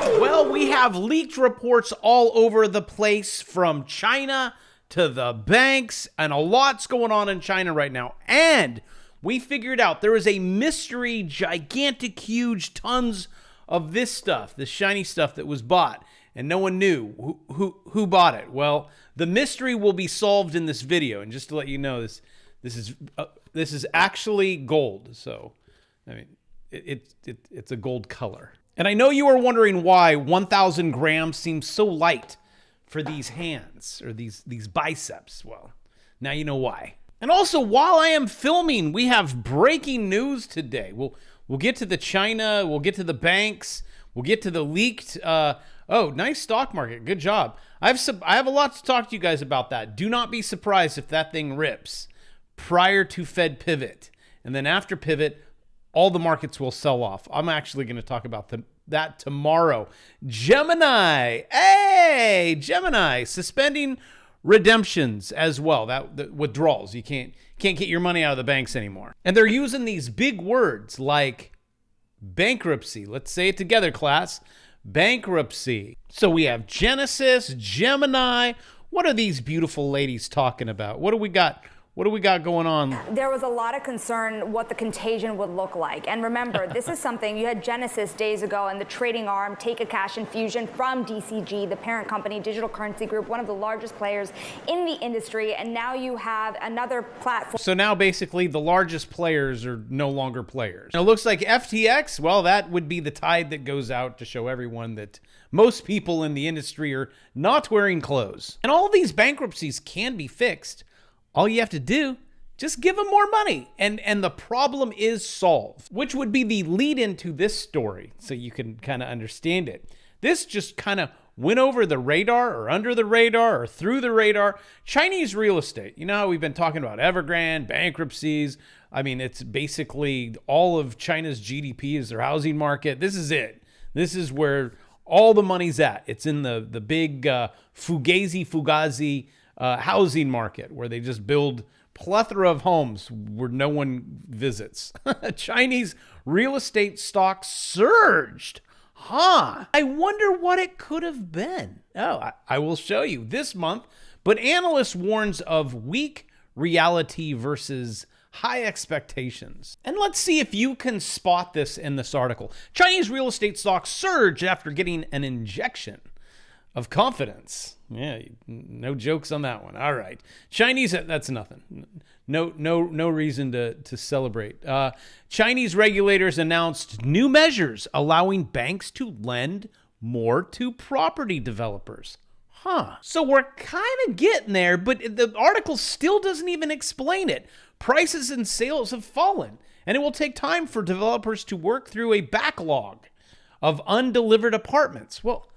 Well, we have leaked reports all over the place from China to the banks, and a lot's going on in China right now. And we figured out there is a mystery, gigantic, huge, tons of this stuff, this shiny stuff that was bought, and no one knew who bought it. Well, the mystery will be solved in this video. And just to let you know, this is actually gold. So, I mean, it's a gold color. And I know you are wondering why 1,000 grams seems so light for these hands or these biceps. Well, now you know why. And also, while I am filming, we have breaking news today. We'll get to the China, we'll get to the banks, we'll get to the leaked. Oh, nice stock market. Good job. I have a lot to talk to you guys about that. Do not be surprised if that thing rips prior to Fed pivot, and then after pivot, all the markets will sell off. I'm actually going to talk about that tomorrow. Gemini. Hey, Gemini suspending redemptions as well. The withdrawals. You can't get your money out of the banks anymore. And they're using these big words like bankruptcy. Let's say it together, class. Bankruptcy. So we have Genesis, Gemini. What are these beautiful ladies talking about? What do we got? What do we got going on? There was a lot of concern what the contagion would look like. And remember, this is something, you had Genesis days ago and the trading arm take a cash infusion from DCG, the parent company, Digital Currency Group, one of the largest players in the industry. And now you have another platform. So now basically the largest players are no longer players. And it looks like FTX, well, that would be the tide that goes out to show everyone that most people in the industry are not wearing clothes. And all these bankruptcies can be fixed. All you have to do, just give them more money, and the problem is solved, which would be the lead into this story, so you can kind of understand it. This just kind of went over the radar or under the radar or through the radar. Chinese real estate. You know how we've been talking about Evergrande, bankruptcies. I mean, it's basically all of China's GDP is their housing market. This is it. This is where all the money's at. It's in the big Fugazi housing market where they just build plethora of homes where no one visits. Chinese real estate stocks surged. I wonder what it could have been. Oh, I will show you this month. But analyst warns of weak reality versus high expectations. And let's see if you can spot this in this article. Chinese real estate stocks surged after getting an injection of confidence. Yeah, no jokes on that one. All right. Chinese, that's nothing. No reason to celebrate. Chinese regulators announced new measures allowing banks to lend more to property developers. So we're kind of getting there, but the article still doesn't even explain it. Prices and sales have fallen, and it will take time for developers to work through a backlog of undelivered apartments. Well,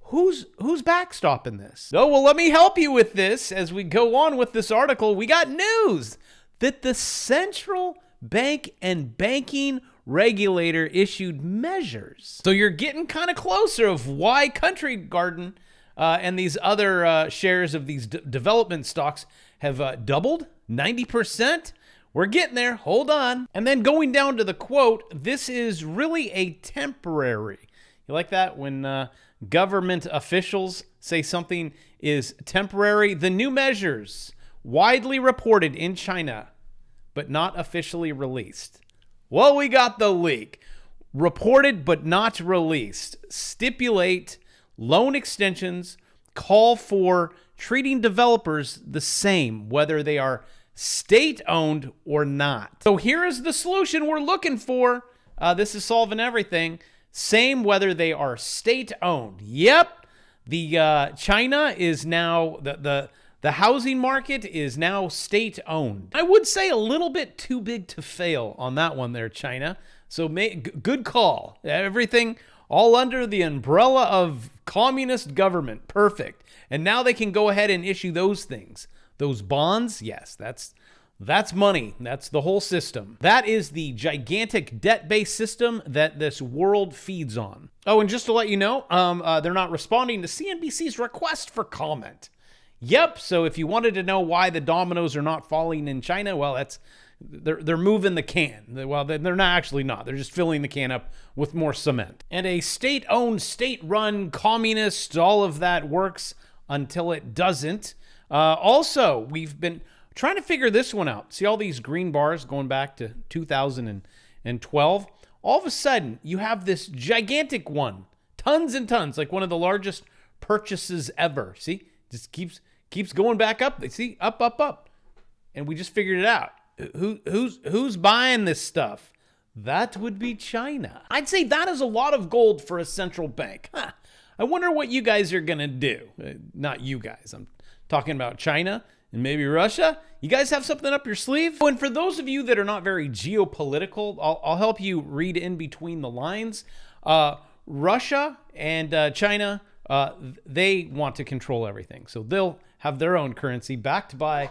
who's backstopping this? Oh, well, let me help you with this as we go on with this article. We got news that the central bank and banking regulator issued measures. So you're getting kind of closer of why Country Garden and these other shares of these development stocks have doubled, 90%. We're getting there. Hold on. And then going down to the quote, this is really a temporary. You like that? When government officials say something is temporary. The new measures widely reported in China, but not officially released. Well, we got the leak. Reported, but not released. Stipulate loan extensions, call for treating developers the same, whether they are state-owned or not. So here is the solution we're looking for. This is solving everything. Same whether they are state-owned. Yep, the China is now, the housing market is now state-owned. I would say a little bit too big to fail on that one there, China. So good call. Everything all under the umbrella of communist government. Perfect. And now they can go ahead and issue those things. Those bonds, yes, that's money. That's the whole system. That is the gigantic debt-based system that this world feeds on. Oh, and just to let you know, they're not responding to CNBC's request for comment. Yep, so if you wanted to know why the dominoes are not falling in China, well, that's they're moving the can. Well, they're not actually not. They're just filling the can up with more cement. And a state-owned, state-run communist, all of that works until it doesn't. Also, we've been trying to figure this one out. See all these green bars going back to 2012? All of a sudden, you have this gigantic one, tons and tons, like one of the largest purchases ever. See, just keeps going back up. See, up, up, up, and we just figured it out. Who's buying this stuff? That would be China. I'd say that is a lot of gold for a central bank. Huh. I wonder what you guys are gonna do. Not you guys. I'm talking about China and maybe Russia. You guys have something up your sleeve? And for those of you that are not very geopolitical, I'll help you read in between the lines. Russia and China, they want to control everything. So they'll have their own currency backed by,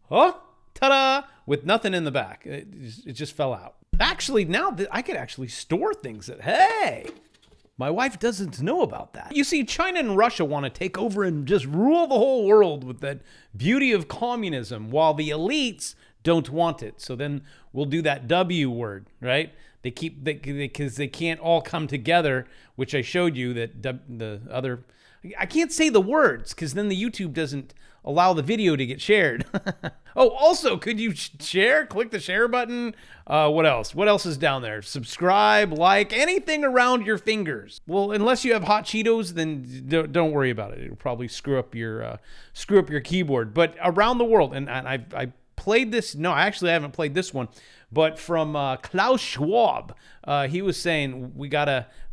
ta-da, with nothing in the back. It just fell out. Actually, now I could actually store things that, hey, my wife doesn't know about that. You see, China and Russia want to take over and just rule the whole world with that beauty of communism, while the elites don't want it. So then we'll do that W word, right? Because they can't all come together, which I showed you that the other, I can't say the words because then the YouTube doesn't allow the video to get shared. Oh, also, could you share? Click the share button. What else? What else is down there? Subscribe, like, anything around your fingers. Well, unless you have hot Cheetos, then don't worry about it. It'll probably screw up your keyboard. But around the world, and I played this. No, actually, I haven't played this one. But from Klaus Schwab, he was saying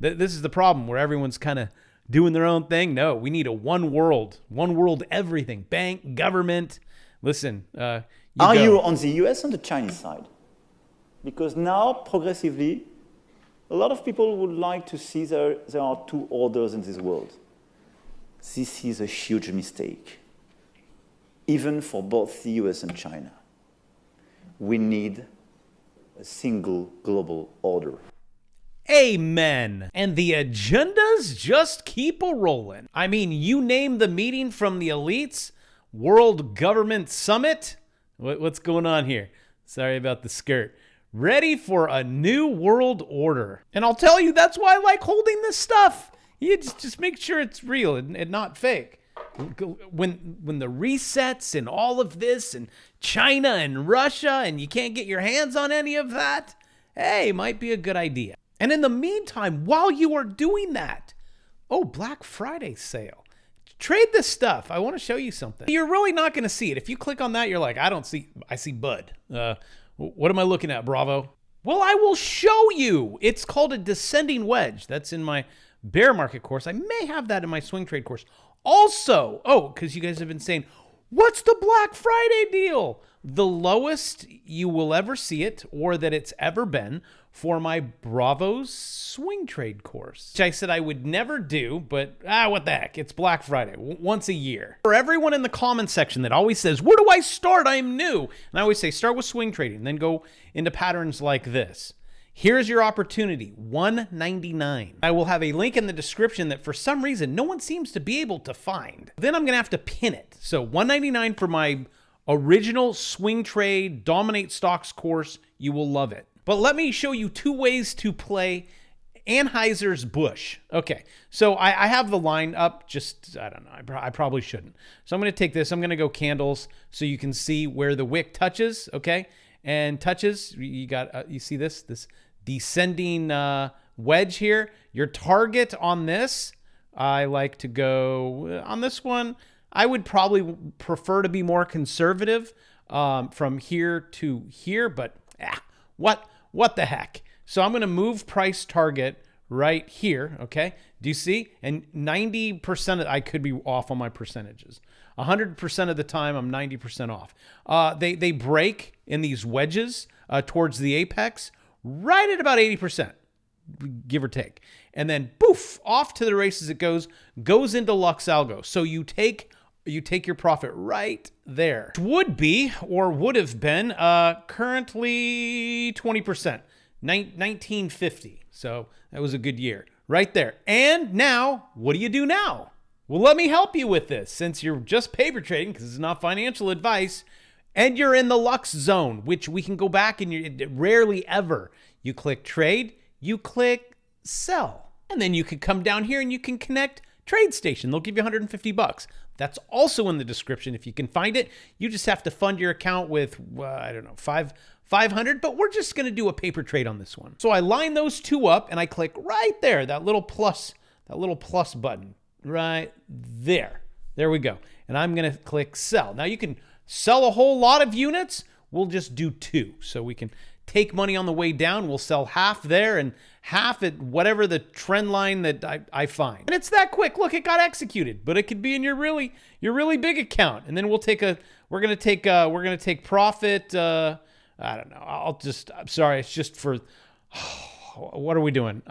this is the problem where everyone's kind of doing their own thing. No, we need a one world everything. Bank, government. Listen, Are you on the US or the Chinese side? Because now, progressively, a lot of people would like to see there are two orders in this world. This is a huge mistake, even for both the US and China. We need a single global order. Amen. And the agendas just keep a-rolling. I mean, you name the meeting from the elites, World Government Summit. What's going on here? Sorry about the skirt. Ready for a new world order. And I'll tell you, that's why I like holding this stuff. You just make sure it's real and not fake. When the resets and all of this and China and Russia and you can't get your hands on any of that, hey, might be a good idea. And in the meantime, while you are doing that, Black Friday sale. Trade this stuff. I want to show you something. You're really not going to see it. If you click on that, you're like, I see Bud. What am I looking at, Bravo? Well, I will show you. It's called a descending wedge. That's in my bear market course. I may have that in my swing trade course. Also, because you guys have been saying, what's the Black Friday deal? The lowest you will ever see it, or that it's ever been, for my Bravo's swing trade course, which I said I would never do, but what the heck, it's Black Friday, once a year. For everyone in the comment section that always says, where do I start? I'm new. And I always say, start with swing trading, then go into patterns like this. Here's your opportunity, $199. I will have a link in the description that for some reason no one seems to be able to find. Then I'm gonna have to pin it. So $199 for my original swing trade dominate stocks course. You will love it. But let me show you two ways to play Anheuser-Busch. Okay, so I have the line up, I don't know, I probably shouldn't. So I'm gonna take this, I'm gonna go candles so you can see where the wick touches, okay? And touches, you see this descending wedge here. Your target on this, I like to go on this one. I would probably prefer to be more conservative from here to here, but what the heck? So I'm going to move price target right here, okay? Do you see? And 90% I could be off on my percentages. 100% of the time, I'm 90% off. They break in these wedges towards the apex right at about 80%, give or take. And then, poof, off to the races it goes into Lux Algo. So you take your profit right there. Would be, or would have been, currently 20%, 1950. So that was a good year right there. And now, what do you do now? Well, let me help you with this. Since you're just paper trading, because it's not financial advice, and you're in the Lux zone, which we can go back and rarely ever. You click trade, you click sell, and then you can come down here and you can connect TradeStation. They'll give you $150. That's also in the description if you can find it. You just have to fund your account with, I don't know, 500, but we're just going to do a paper trade on this one. So I line those two up and I click right there, that little plus button right there. There we go. And I'm going to click sell. Now you can sell a whole lot of units. We'll just do 2. So we can take money on the way down. We'll sell half there and half at whatever the trend line that I find. And it's that quick. Look, it got executed, but it could be in your really big account. And then we're going to take profit. I don't know. I'm sorry. It's just for, what are we doing?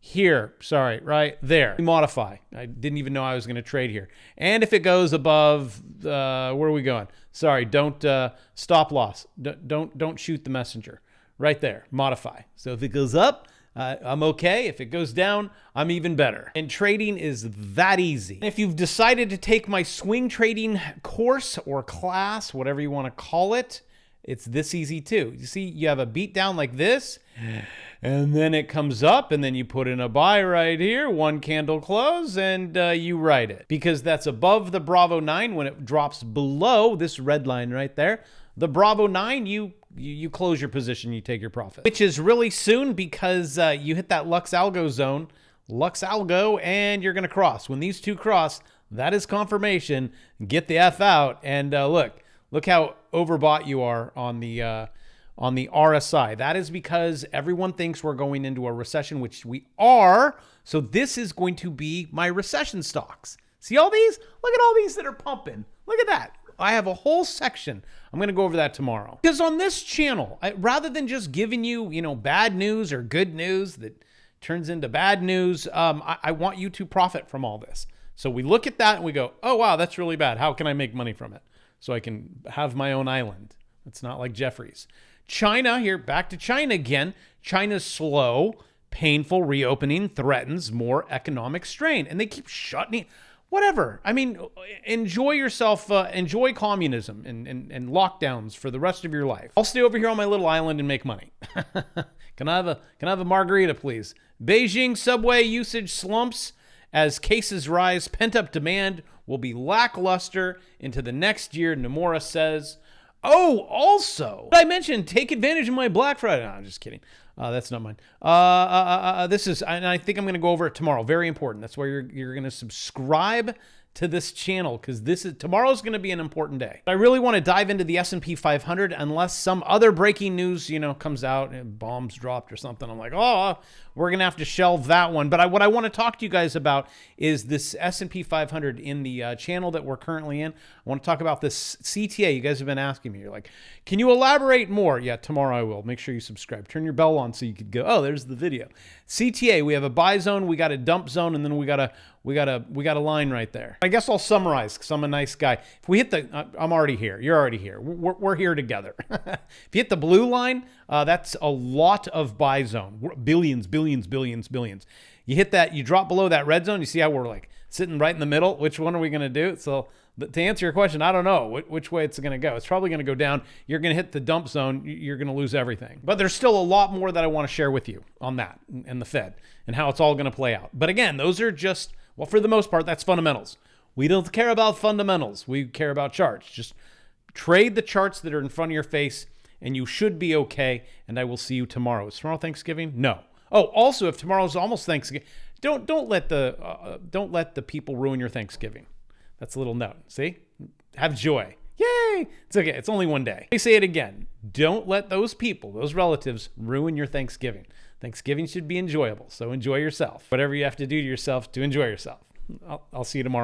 Here, sorry, right there. Modify. I didn't even know I was going to trade here. And if it goes above, where are we going? Sorry, don't stop loss. Don't shoot the messenger. Right there, modify. So if it goes up, I'm okay. If it goes down, I'm even better. And trading is that easy. If you've decided to take my swing trading course or class, whatever you want to call it, it's this easy too. You see, you have a beat down like this, and then it comes up, and then you put in a buy right here, 1 candle close, and you write it. Because that's above the Bravo 9. When it drops below this red line right there, the Bravo 9, you close your position, you take your profit. Which is really soon because you hit that Lux Algo zone, Lux Algo, and you're going to cross. When these two cross, that is confirmation. Get the F out, and look how overbought you are on the RSI. That is because everyone thinks we're going into a recession, which we are. So this is going to be my recession stocks. See all these? Look at all these that are pumping. Look at that. I have a whole section. I'm going to go over that tomorrow. Because on this channel, rather than just giving you, bad news or good news that turns into bad news, I want you to profit from all this. So we look at that and we go, oh, wow, that's really bad. How can I make money from it? So I can have my own island. It's not like Jeffries. China, here, back to China again. China's slow, painful reopening threatens more economic strain. And they keep shutting it. Whatever. I mean, enjoy yourself, enjoy communism and lockdowns for the rest of your life. I'll stay over here on my little island and make money. Can I have a margarita, please? Beijing subway usage slumps as cases rise. Pent-up demand will be lackluster into the next year, Nomura says. Oh, also, I mentioned take advantage of my Black Friday. No, I'm just kidding. That's not mine. This is, and I think I'm going to go over it tomorrow. Very important. That's why you're going to subscribe to this channel, because tomorrow's going to be an important day. I really want to dive into the S&P 500 unless some other breaking news, comes out and bombs dropped or something. I'm like, oh, we're going to have to shelve that one. But what I want to talk to you guys about is this S&P 500 in the channel that we're currently in. I want to talk about this CTA. You guys have been asking me. You're like, can you elaborate more? Yeah, tomorrow I will. Make sure you subscribe. Turn your bell on so you could go, oh, there's the video. CTA, we have a buy zone, we got a dump zone, and then we got a line right there. I guess I'll summarize because I'm a nice guy. If we hit I'm already here. You're already here. We're here together. If you hit the blue line, that's a lot of buy zone. Billions. You hit that, you drop below that red zone, you see how we're like sitting right in the middle? Which one are we going to do? So to answer your question, I don't know which way it's going to go. It's probably going to go down. You're going to hit the dump zone. You're going to lose everything. But there's still a lot more that I want to share with you on that and the Fed and how it's all going to play out. But again, those are just, well, for the most part, that's fundamentals. We don't care about fundamentals. We care about charts. Just trade the charts that are in front of your face and you should be okay. And I will see you tomorrow. Is tomorrow Thanksgiving? No. Oh, also, if tomorrow's almost Thanksgiving, don't let the people ruin your Thanksgiving. That's a little note. See? Have joy. Yay! It's okay. It's only one day. Let me say it again. Don't let those people, those relatives, ruin your Thanksgiving. Thanksgiving should be enjoyable. So enjoy yourself. Whatever you have to do to yourself to enjoy yourself. I'll see you tomorrow.